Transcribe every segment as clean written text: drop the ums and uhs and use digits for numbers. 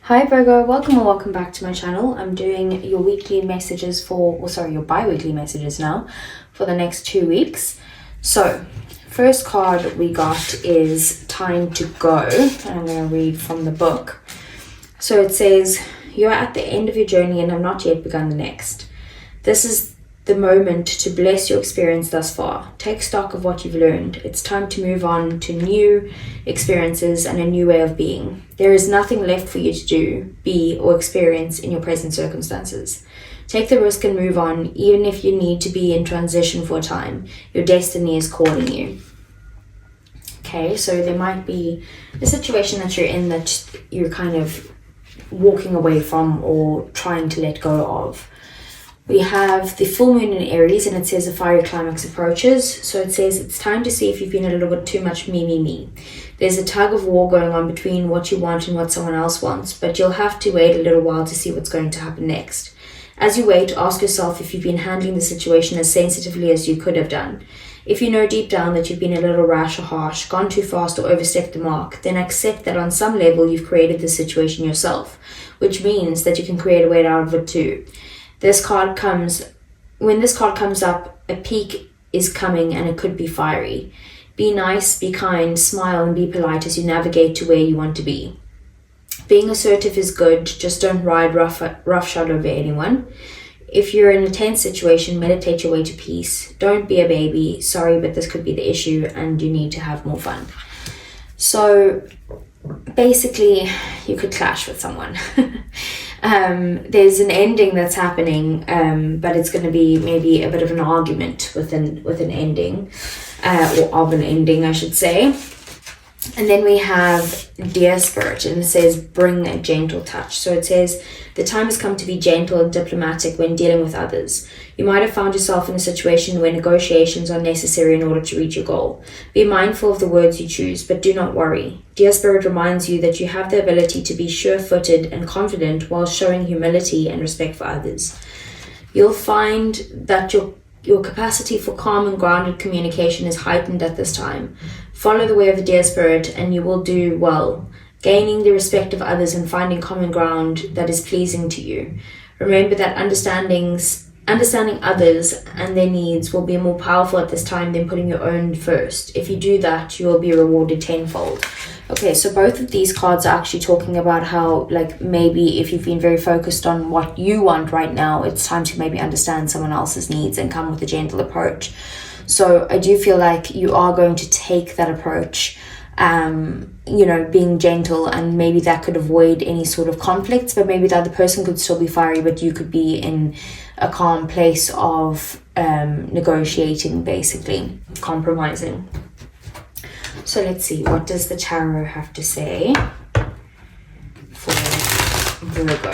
Hi Virgo, welcome or welcome back to my channel. I'm doing your weekly messages your bi-weekly messages now for the next 2 weeks. So, first card we got is Time to Go, and I'm going to read from the book. So it says, you are at the end of your journey and have not yet begun the next. This is the moment to bless your experience thus far. Take stock of what you've learned. It's time to move on to new experiences and a new way of being. There is nothing left for you to do, be, or experience in your present circumstances. Take the risk and move on, even if you need to be in transition for a time. Your destiny is calling you. Okay, so there might be a situation that you're in that you're kind of walking away from or trying to let go of. We have the full moon in Aries, and it says a fiery climax approaches. So it says it's time to see if you've been a little bit too much me. There's a tug of war going on between what you want and what someone else wants, but you'll have to wait a little while to see what's going to happen next. As you wait, ask yourself if you've been handling the situation as sensitively as you could have done. If you know deep down that you've been a little rash or harsh, gone too fast or overstepped the mark, then accept that on some level you've created the situation yourself, which means that you can create a way out of it too. When this card comes up, a peak is coming and it could be fiery. Be nice, be kind, smile and be polite as you navigate to where you want to be. Being assertive is good, just don't ride roughshod over anyone. If you're in a tense situation, meditate your way to peace. Don't be a baby. Sorry, but this could be the issue and you need to have more fun. So basically, you could clash with someone. There's an ending that's happening, but it's going to be maybe a bit of an argument with an ending, or of an ending, I should say. And then we have Dear Spirit, and it says bring a gentle touch. So it says the time has come to be gentle and diplomatic when dealing with others. You might have found yourself in a situation where negotiations are necessary in order to reach your goal. Be mindful of the words you choose, but do not worry. Dear Spirit reminds you that you have the ability to be sure-footed and confident while showing humility and respect for others. You'll find that your capacity for calm and grounded communication is heightened at this time. Follow the way of the Dear Spirit and you will do well, gaining the respect of others and finding common ground that is pleasing to you. Remember that understanding others and their needs will be more powerful at this time than putting your own first. If you do that, you will be rewarded tenfold. Okay, so both of these cards are actually talking about how, like, maybe if you've been very focused on what you want right now, it's time to maybe understand someone else's needs and come with a gentle approach. So I do feel like you are going to take that approach, being gentle, and maybe that could avoid any sort of conflicts, but maybe the other person could still be fiery, but you could be in a calm place of negotiating, basically, compromising. So let's see, what does the tarot have to say for Virgo?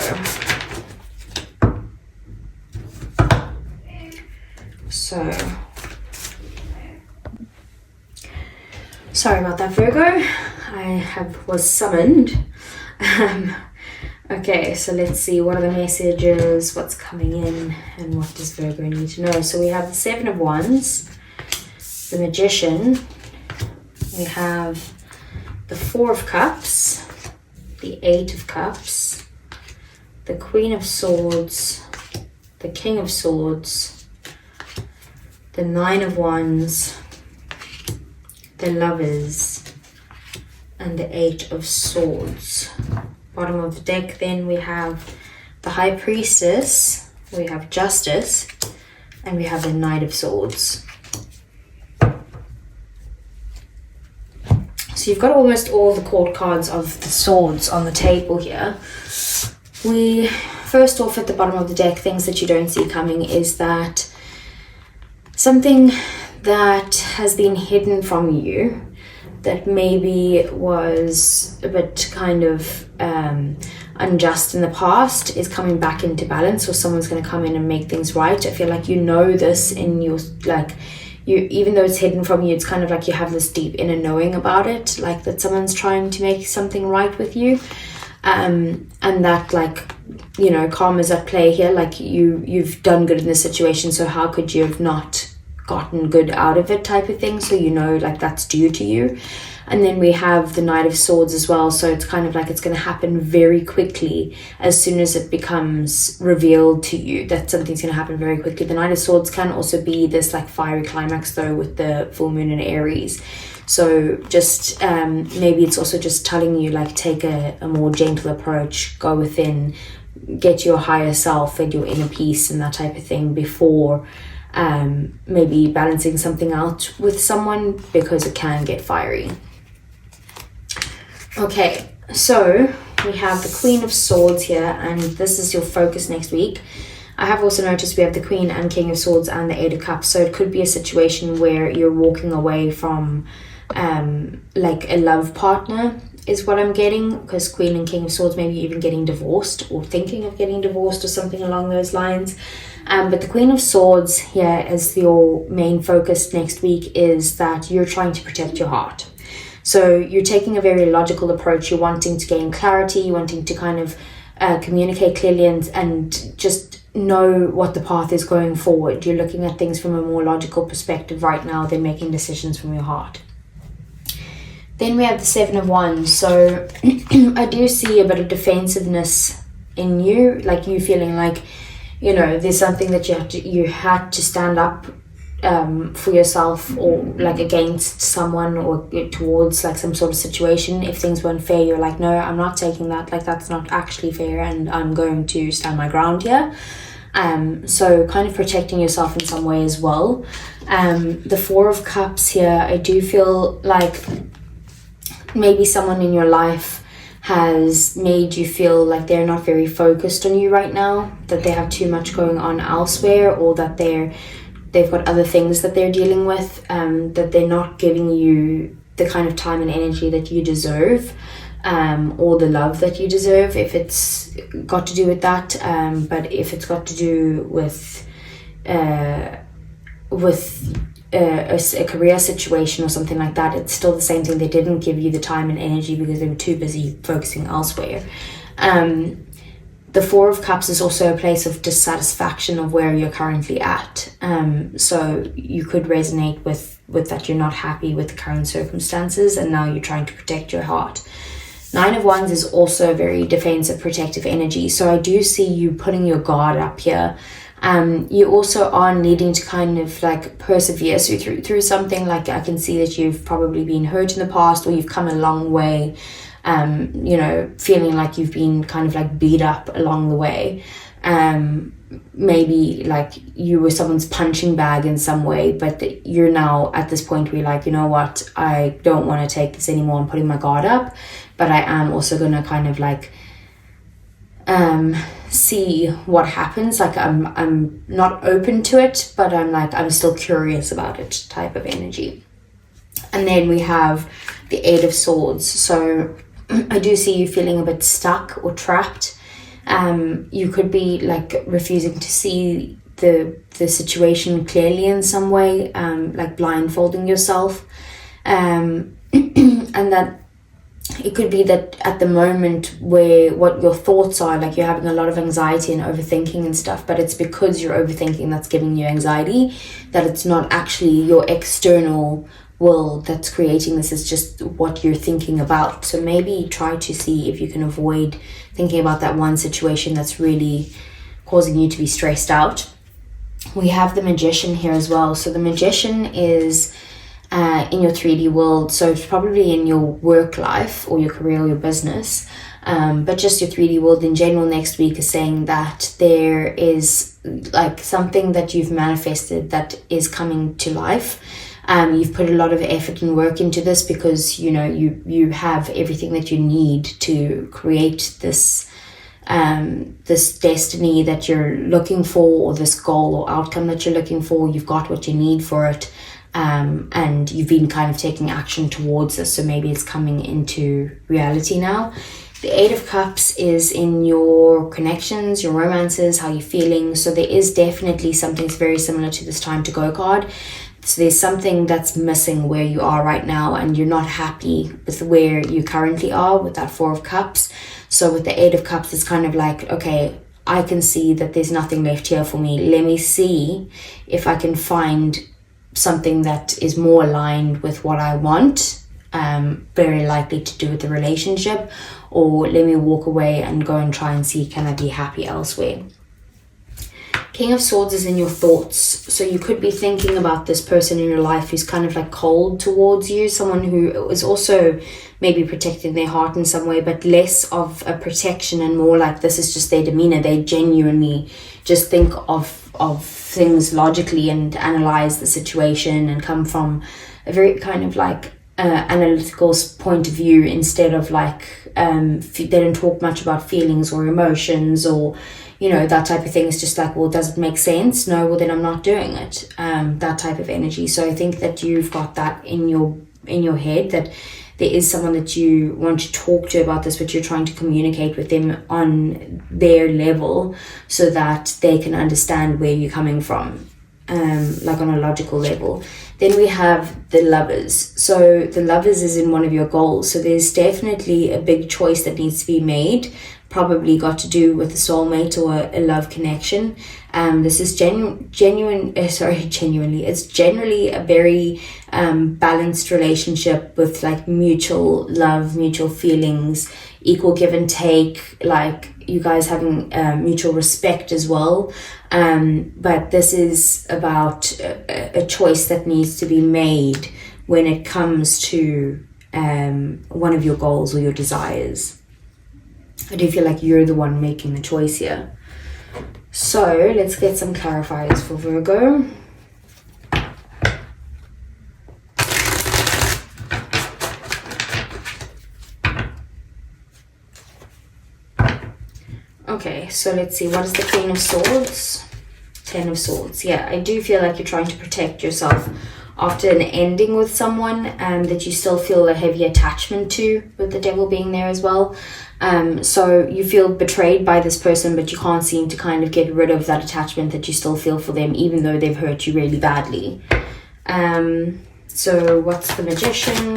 So, sorry about that, Virgo. I was summoned. Okay, so let's see, what are the messages, what's coming in, and what does Virgo need to know? So we have the Seven of Wands, the Magician, we have the Four of Cups, the Eight of Cups, the Queen of Swords, the King of Swords, the Nine of Wands, the Lovers, and the Eight of Swords. Bottom of the deck, then we have the High Priestess, we have Justice, and we have the Knight of Swords. So you've got almost all the court cards of the swords on the table here. We, first off, at the bottom of the deck, things that you don't see coming is that something that has been hidden from you, that maybe was a bit kind of unjust in the past, is coming back into balance, or someone's going to come in and make things right. I feel like you know this in your, like, you, even though it's hidden from you, it's kind of like you have this deep inner knowing about it, like that someone's trying to make something right with you, and that, like, you know, karma's at play here. Like you've done good in this situation, so how could you have not gotten good out of it, type of thing. So you know, like, that's due to you. And then we have the Knight of Swords as well. So it's kind of like it's going to happen very quickly as soon as it becomes revealed to you that something's going to happen very quickly. The Knight of Swords can also be this like fiery climax though with the full moon in Aries. So just maybe it's also just telling you like take a more gentle approach, go within, get your higher self and your inner peace and that type of thing before maybe balancing something out with someone, because it can get fiery. Okay, so we have the Queen of Swords here, and this is your focus next week. I have also noticed we have the Queen and King of Swords and the Eight of Cups, so it could be a situation where you're walking away from like a love partner is what I'm getting, because Queen and King of Swords, maybe even getting divorced or thinking of getting divorced or something along those lines. But the Queen of Swords here as your main focus next week is that you're trying to protect your heart. So you're taking a very logical approach. You're wanting to gain clarity, you're wanting to kind of communicate clearly and just know what the path is going forward. You're looking at things from a more logical perspective right now than making decisions from your heart. Then we have the Seven of Wands. So I do see a bit of defensiveness in you, like you feeling like, you know, there's something that you had to stand up for yourself, or like against someone, or towards like some sort of situation. If things weren't fair, you're like, no, I'm not taking that, like that's not actually fair, and I'm going to stand my ground here. So kind of protecting yourself in some way as well. The Four of Cups here, I do feel like maybe someone in your life has made you feel like they're not very focused on you right now, that they have too much going on elsewhere, or that they've got other things that they're dealing with, that they're not giving you the kind of time and energy that you deserve, or the love that you deserve, if it's got to do with that. But if it's got to do with a career situation or something like that, it's still the same thing. They didn't give you the time and energy because they were too busy focusing elsewhere. The Four of Cups is also a place of dissatisfaction of where you're currently at. So you could resonate with that you're not happy with the current circumstances, and now you're trying to protect your heart. Nine of Wands is also a very defensive, protective energy. So I do see you putting your guard up here. You also are needing to kind of like persevere through something. Like I can see that you've probably been hurt in the past, or you've come a long way, you know, feeling like you've been kind of like beat up along the way. Maybe like you were someone's punching bag in some way, but you're now at this point where you're like, you know what, I don't want to take this anymore. I'm putting my guard up, but I am also going to kind of like see what happens. Like I'm not open to it, but I'm still curious about it type of energy. And then we have the Eight of Swords. So I do see you feeling a bit stuck or trapped. You could be like refusing to see the situation clearly in some way, like blindfolding yourself, and that it could be that at the moment where what your thoughts are, like you're having a lot of anxiety and overthinking and stuff, but it's because you're overthinking that's giving you anxiety, that it's not actually your external world that's creating this, is just what you're thinking about. So maybe try to see if you can avoid thinking about that one situation that's really causing you to be stressed out. We have the Magician here as well. So the Magician is in your 3D world, so it's probably in your work life or your career or your business, but just your 3D world in general next week is saying that there is like something that you've manifested that is coming to life. You've put a lot of effort and work into this because you know you have everything that you need to create this this destiny that you're looking for, or this goal or outcome that you're looking for. You've got what you need for it. And you've been kind of taking action towards this, so maybe it's coming into reality now. The Eight of Cups is in your connections, your romances, how you're feeling. So there is definitely something that's very similar to this Time to Go card. So there's something that's missing where you are right now, and you're not happy with where you currently are with that Four of Cups. So with the Eight of Cups, it's kind of like, okay, I can see that there's nothing left here for me. Let me see if I can find something that is more aligned with what I want, very likely to do with the relationship, or let me walk away and go and try and see, can I be happy elsewhere? King of Swords is in your thoughts. So you could be thinking about this person in your life who's kind of like cold towards you, someone who is also maybe protecting their heart in some way, but less of a protection and more like this is just their demeanor. They genuinely just think of things logically and analyze the situation and come from a very kind of like analytical point of view, instead of like they don't talk much about feelings or emotions or that type of thing. Is just like, well, does it make sense? No, well then I'm not doing it. That type of energy. So I think that you've got that in your head, that there is someone that you want to talk to about this, but you're trying to communicate with them on their level so that they can understand where you're coming from, like on a logical level. Then we have the Lovers. So the Lovers is in one of your goals. So there's definitely a big choice that needs to be made, probably got to do with a soulmate or a love connection. This is genuinely, it's generally a very balanced relationship with like mutual love, mutual feelings, equal give and take, like you guys having mutual respect as well. But this is about a choice that needs to be made when it comes to one of your goals or your desires. I do feel like you're the one making the choice here. So let's get some clarifiers for Virgo. Okay, so let's see, what is the Queen of Swords? Ten of Swords. Yeah, I do feel like you're trying to protect yourself after an ending with someone that you still feel a heavy attachment to, with the Devil being there as well. So you feel betrayed by this person, but you can't seem to kind of get rid of that attachment that you still feel for them, even though they've hurt you really badly. So what's the Magician?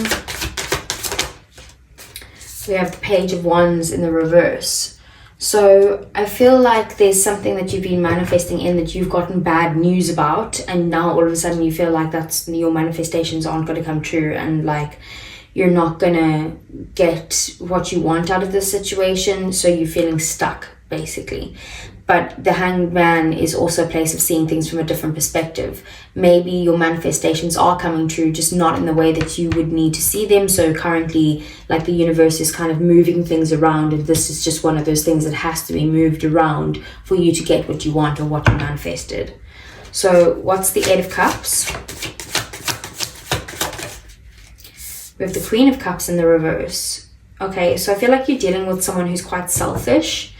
We have the Page of Wands in the reverse. So I feel like there's something that you've been manifesting in that you've gotten bad news about, and now all of a sudden you feel like that's your manifestations aren't going to come true, and like you're not going to get what you want out of this situation, so you're feeling stuck basically. But the Hanged Man is also a place of seeing things from a different perspective. Maybe your manifestations are coming true, just not in the way that you would need to see them. So currently, like the universe is kind of moving things around, and this is just one of those things that has to be moved around for you to get what you want or what you manifested. So what's the Eight of Cups? We have the Queen of Cups in the reverse. Okay, so I feel like you're dealing with someone who's quite selfish.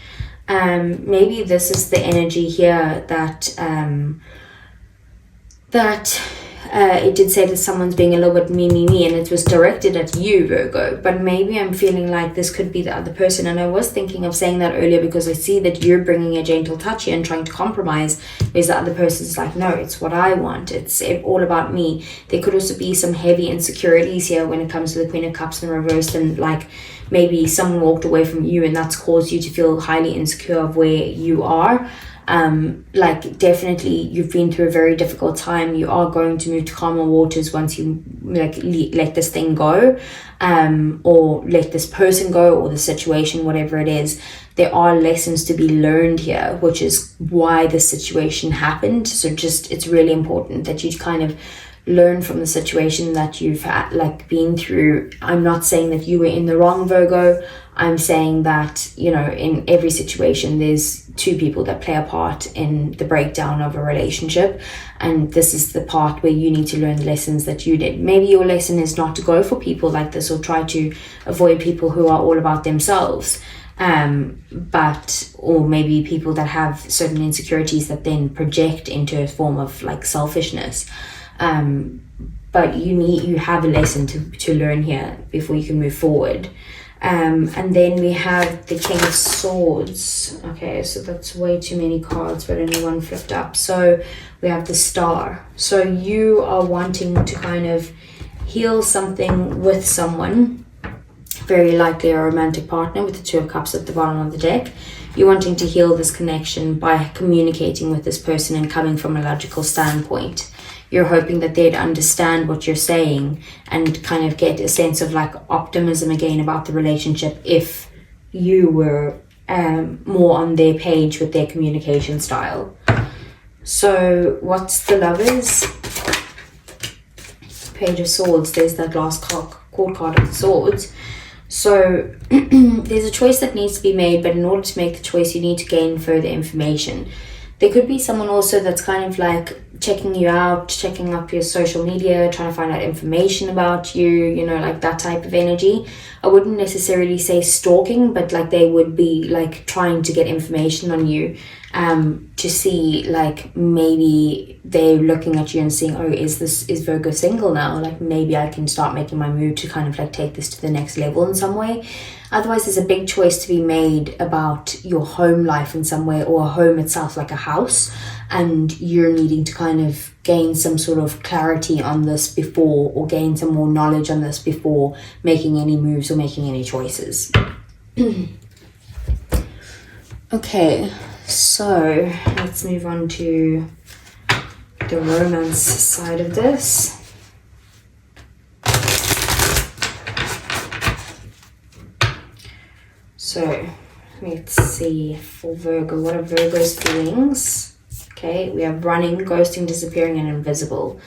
Maybe this is the energy here that it did say that someone's being a little bit me, and it was directed at you, Virgo. But maybe I'm feeling like this could be the other person, and I was thinking of saying that earlier because I see that you're bringing a gentle touch here and trying to compromise, whereas the other person's like, no, it's what I want, it's all about me. There could also be some heavy insecurities here when it comes to the Queen of Cups in reverse, and like maybe someone walked away from you and that's caused you to feel highly insecure of where you are. Like definitely you've been through a very difficult time. You are going to move to calmer waters once you like let this thing go, or let this person go, or the situation, whatever it is. There are lessons to be learned here, which is why the situation happened. So just it's really important that you kind of learn from the situation that you've had, like been through. I'm not saying that you were in the wrong, Virgo. I'm saying that, you know, in every situation there's two people that play a part in the breakdown of a relationship, and this is the part where you need to learn the lessons that you did. Maybe your lesson is not to go for people like this or try to avoid people who are all about themselves, or maybe people that have certain insecurities that then project into a form of like selfishness. But you have a lesson to learn here before you can move forward. And then we have the King of Swords. Okay, so that's way too many cards, but only one flipped up. So we have the Star. So you are wanting to kind of heal something with someone, very likely a romantic partner, with the Two of Cups at the bottom of the deck. You're wanting to heal this connection by communicating with this person and coming from a logical standpoint. you're hoping that they'd understand what you're saying and kind of get a sense of like optimism again about the relationship if you were more on their page with their communication style. So what's the Lovers? Page of Swords. There's that last court card of the Swords. So there's a choice that needs to be made, but in order to make the choice, you need to gain further information. There could be someone also that's kind of like checking you out, checking up your social media, trying to find out information about you, you know, like that type of energy. I wouldn't necessarily say stalking, but like they would be like trying to get information on you, to see like maybe they're looking at you and seeing, oh, is Virgo single now? Like maybe I can start making my move to kind of like take this to the next level in some way. Otherwise, there's a big choice to be made about your home life in some way, or a home itself, like a house, and you're needing to kind of gain some sort of clarity on this before, or gain some more knowledge on this before making any moves or making any choices. Okay, so let's move on to the romance side of this. So let's see for Virgo, what are Virgo's feelings? Okay, we have running, ghosting, disappearing, and invisible.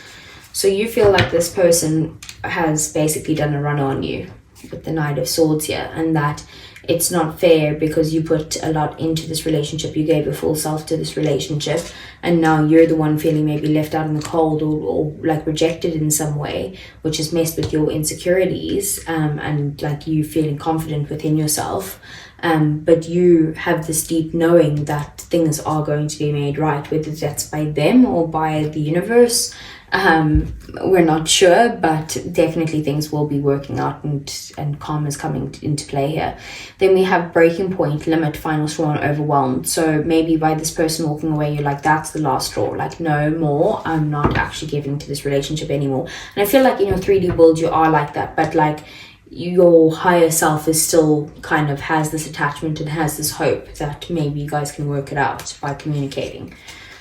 So you feel like this person has basically done a run on you with the Knight of Swords here, and that it's not fair because you put a lot into this relationship, you gave your full self to this relationship, and now you're the one feeling maybe left out in the cold, or like rejected in some way, which has messed with your insecurities, and like you feeling confident within yourself. But you have this deep knowing that things are going to be made right, whether that's by them or by the universe. We're not sure, but definitely things will be working out, and calm is coming into play here. Then we have breaking point, limit, final straw, and overwhelmed. So maybe by this person walking away, you're like, that's the last straw, like no more, I'm not actually giving to this relationship anymore. And I feel like in your 3D world you are like that, but like your higher self is still kind of has this attachment and has this hope that maybe you guys can work it out by communicating.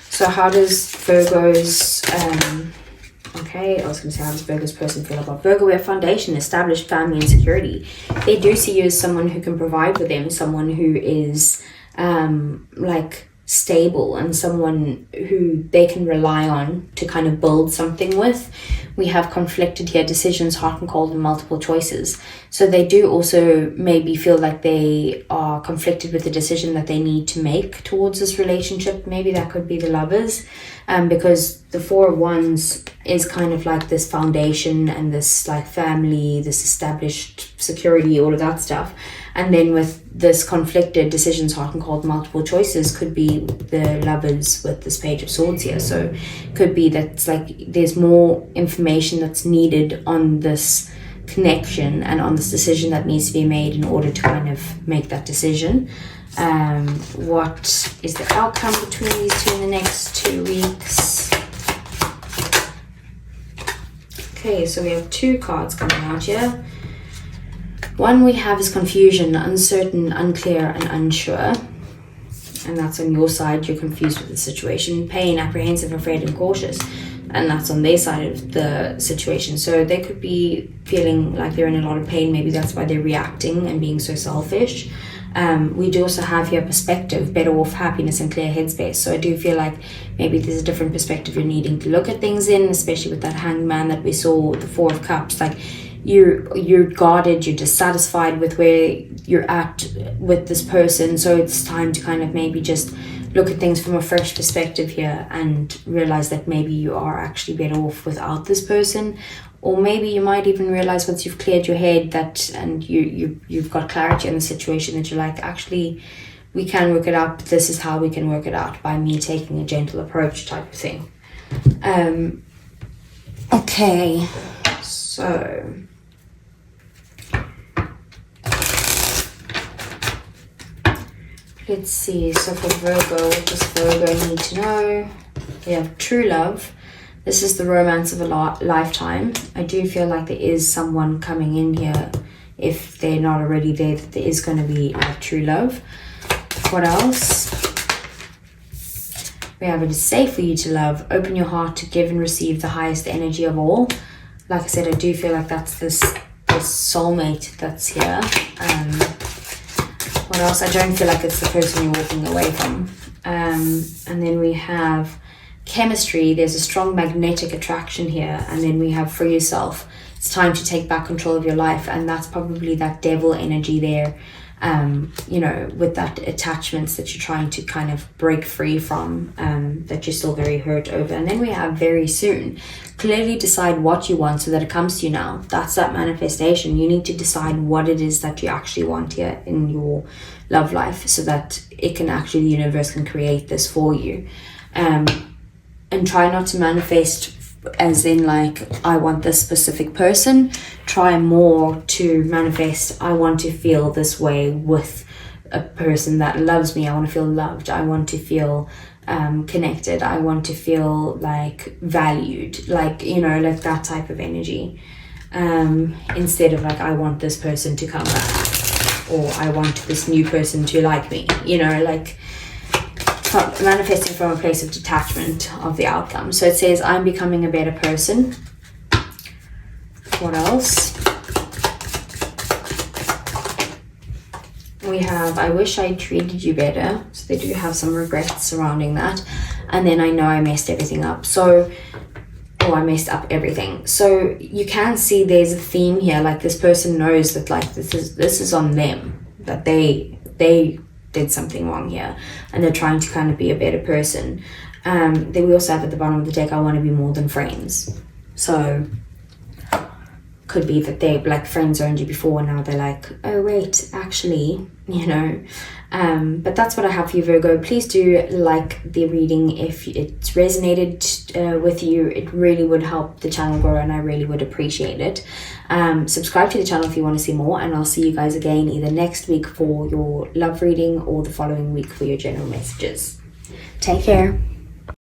So how does Virgo's okay, I was going to say, how does Virgo's person feel about Virgo? We have foundation, established family and security. They do see you as someone who can provide for them, someone who is like stable, and someone who they can rely on to kind of build something with. We have conflicted here, decisions, hot and cold, and multiple choices. So they do also maybe feel like they are conflicted with the decision that they need to make towards this relationship. Maybe that could be the Lovers, because the Four of Wands is kind of like this foundation and this like family, this established security, all of that stuff. And then with this conflicted decisions, hot and cold, multiple choices, could be the Lovers with this Page of Swords here. So could be that it's like there's more information that's needed on this connection and on this decision that needs to be made in order to kind of make that decision. What is the outcome between these two in the next 2 weeks? Okay, so we have 2 cards coming out here. One we have is confusion, uncertain, unclear, and unsure. And that's on your side, you're confused with the situation. Pain, apprehensive, afraid, and cautious. And that's on their side of the situation. So they could be feeling like they're in a lot of pain. Maybe that's why they're reacting and being so selfish. We do also have here perspective, better off, happiness, and clear headspace. So I do feel like maybe there's a different perspective you're needing to look at things in, especially with that Hanged Man that we saw, the Four of Cups. Like you're guarded, you're dissatisfied with where you're at with this person. So it's time to kind of maybe just look at things from a fresh perspective here and realize that maybe you are actually better off without this person. Or maybe you might even realize once you've cleared your head that, and you've got clarity on the situation, that you're like, actually, we can work it out, but this is how we can work it out, by me taking a gentle approach type of thing. Okay, so let's see. So for Virgo, what does Virgo need to know? We have true love. This is the romance of a lifetime. I do feel like there is someone coming in here, if they're not already there, that there is going to be like true love. What else? We have it is safe for you to love. Open your heart to give and receive the highest energy of all. Like I said, I do feel like that's this soulmate that's here. What else? I don't feel like it's the person you're walking away from. And then we have chemistry. There's a strong magnetic attraction here. And then we have free yourself. It's time to take back control of your life. And that's probably that devil energy there. You know, with that attachments that you're trying to kind of break free from, that you're still very hurt over. And then we have very soon. Clearly decide what you want so that it comes to you now. That's that manifestation. You need to decide what it is that you actually want here in your love life so that it can actually, the universe can create this for you. And try not to manifest as in like, I want this specific person. Try more to manifest, I want to feel this way with a person that loves me. I want to feel loved. I want to feel connected. I want to feel like valued, like, you know, like that type of energy, instead of like, I want this person to come back, or I want this new person to like me, you know, like manifesting from a place of detachment of the outcome. So it says, I'm becoming a better person. What else? We have, I wish I treated you better. So they do have some regrets surrounding that. And then I know I messed everything up. So, I messed up everything. So you can see there's a theme here. Like this person knows that like this is on them. That they did something wrong here. And they're trying to kind of be a better person. Then we also have at the bottom of the deck, I want to be more than friends. So could be that they like friends owned you before and now they're like, oh wait, actually, you know. But that's what I have for you, Virgo. Please do like the reading if it resonated with you. It really would help the channel grow and I really would appreciate it. Subscribe to the channel if you want to see more, and I'll see you guys again either next week for your love reading or the following week for your general messages. Take care.